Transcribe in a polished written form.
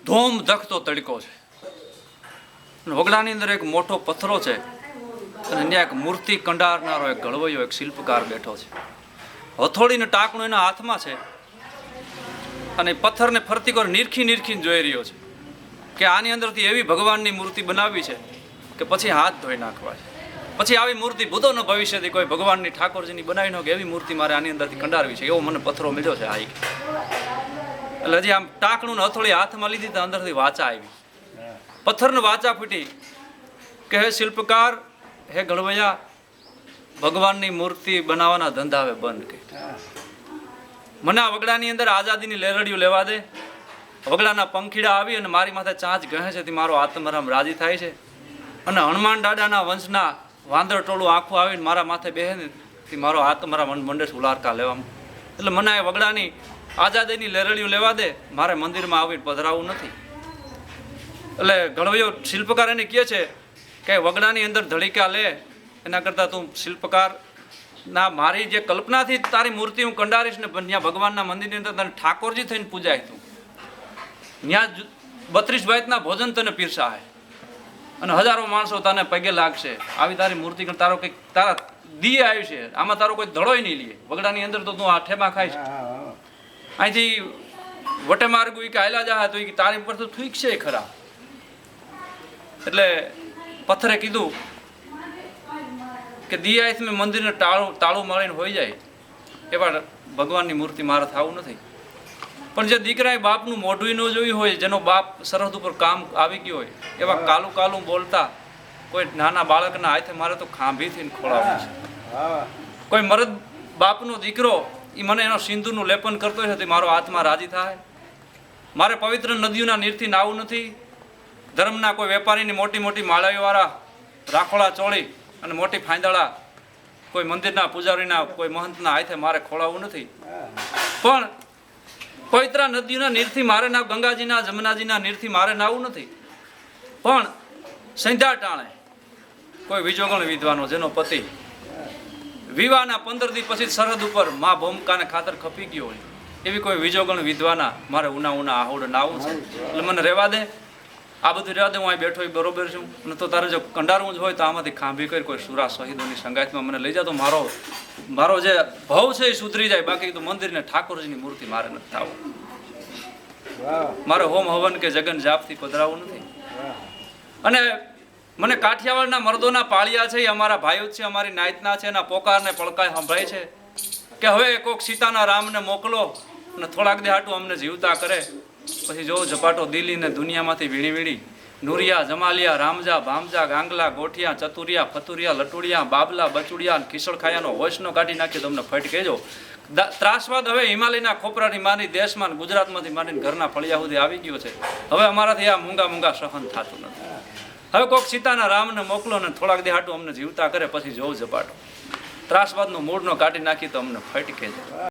ધોમ ધખતો તડકો છે. વગડાની અંદર એક મોટો પથ્થરો છે અને ત્યાં એક મૂર્તિ કંડારનારો એક ઘડવૈયો એક શિલ્પકાર બેઠો છે. હથોડીને ટાંકણું એના હાથમાં છે અને પથ્થરને ફરતી વાર નીરખીને જોઈ રહ્યો છે કે આની અંદરથી એવી ભગવાનની મૂર્તિ બનાવી છે કે પછી હાથ ધોઈ નાખવા છે. પછી આવી મૂર્તિ ભૂતોનો ભવિષ્યથી કોઈ ભગવાનની ઠાકોરજીની બનાવી ન કે એવી મૂર્તિ મારે આની અંદરથી કંડારવી છે, એવો મને પથ્થરો મળ્યો છે. એટલે હજી આમ ટાંકણું ને હથોડી હાથમાં લીધી તો અંદરથી વાચા આવી. પથ્થરને વાચા ફૂટી કે હે શિલ્પકાર, હે ઘડવૈયા, ભગવાનની મૂર્તિ બનાવવાના ધંધા હવે બંધ કે મને આ વગડાની અંદર આઝાદીની લેરડીઓ લેવા દે. વગડાના પંખીડા આવી અને મારી માથે ચાંચ ગહે છે, મારો આત્મરામ રાજી થાય છે. અને હનુમાન દાદાના વંશના વાંદર ટોળું આખું આવીને મારા માથે બેહે ને મારો આત્મરામ મંડે ઉલારકા લેવામાં. એટલે મને આ વગડાની આઝાદીની લેરડીઓ લેવા દે, મારે મંદિરમાં આવીને પધરાવું નથી. એટલે ઘડવૈયો શિલ્પકાર એને કહે છે કે વગડાની અંદર ધડીકા લે એના કરતાં તું શિલ્પકાર ના મારી જે કલ્પનાથી તારી મૂર્તિ હું કંડારીશ ને ત્યાં ભગવાનના મંદિરની અંદર તને ઠાકોરજી થઈને પૂજાય તું ત્યાં 32 બાયતના ભોજન તને પીરસાય અને હજારો માણસો તને પગે લાગશે. આવી તારી મૂર્તિ તારો કંઈક તારા દીએ આવ્યું છે, આમાં તારો કોઈ ધડોય નહીં લે. વગડાની અંદર તો તું આ ઠેબા ખાઈશ, અહીંથી વટે માર્ગું કે હાયલા જા તો તારી ઉપર તો ઠીક છે ખરા. એટલે પથ્થરે કીધું કે દિયા મેં મંદિરને તાળું મારીને હોઈ જાય એવા ભગવાનની મૂર્તિ મારે થવું નથી. પણ જે દીકરાએ બાપનું મોઢું ન જોયું હોય, જેનો બાપ સરહદ ઉપર કામ આવી ગયો હોય, એવા કાલું બોલતા કોઈ નાના બાળકના હાથે મારે તો ખાંભીથી ખોળાવું છે. કોઈ મરદ બાપનો દીકરો એ મને એનો સિંદૂરનું લેપન કરતો હોય તો મારો આત્મા રાજી થાય. મારે પવિત્ર નદીઓના નીરથી નાવું નથી. ધર્મના કોઈ વેપારીની મોટી મોટી માળાઈવાળા રાખોળા ચોળી અને મોટી ફાંદડા કોઈ મંદિરના પૂજારીના કોઈ મહંતના હાથે મારે ખોળાવવું નથી. પણ પવિત્ર નદીઓના નીરથી મારે ના, ગંગાજીના જમનાજીના નીરથી મારે નાવું નથી. પણ સંધ્યા ટાણે કોઈ વિજોગણ વિદ્વાનો જેનો પતિ વિવાહના 15 દી પછી સરહદ ઉપર મા ભૂમકાને ખાતર ખપી ગયો હોય એવી કોઈ વિજોગણ વિદ્વાના મારે ઉના આહોડ નાવું છે. એટલે મને રહેવા દે, આ બધું રહેવા દે, હું અહીં બેઠો એ બરોબર છું. અને તો તારે જો કંડારવું જ હોય તો આમાંથી ખાંભી કરી કોઈ સુરા શહીદોની સંગાતમાં મને લઈ જા તો મારો જે ભાવ છે એ સુધરી જાય. બાકી તો મંદિરને ઠાકોરજીની મૂર્તિ મારે નથી થવું. મારે હોમ હવન કે જગન જાપથી પધરાવું નથી. અને મને કાઠિયાવાડના મર્દોના પાળિયા છે, એ અમારા ભાઈઓ છે, અમારી નાયતના છે, એના પોકારને પડકાય સંભળાય છે કે હવે કોક સીતાના રામને મોકલો અને થોડાક દે હાટું અમને જીવતા કરે. પછી જો ઝપાટો દિલ્હીને દુનિયામાંથી વીણી નુરિયા, જમાલિયા, રામજા, ભામજા, ગાંગલા, ગોઠિયા, ચતુરિયા, ફતુરિયા, લટુડિયા, બાબલા, બચુડિયા અને ખીસડખાયાનો હોશનો કાઢી નાખી તમને ફટ કહેજો. ત્રાસવાદ હવે હિમાલયના ખોપરાથી મારી દેશમાં ગુજરાતમાંથી મારીને ઘરના ફળિયા સુધી આવી ગયો છે. હવે અમારાથી આ મૂંગા સહન થતું નથી. હવે કોઈક સીતાના રામને મોકલો ને થોડાક દે હાટું અમને જીવતા કરે. પછી જોઉં ઝપાટો ત્રાસવાદનો મૂળનો કાઢી નાખી તો અમને ફટ કહેજો.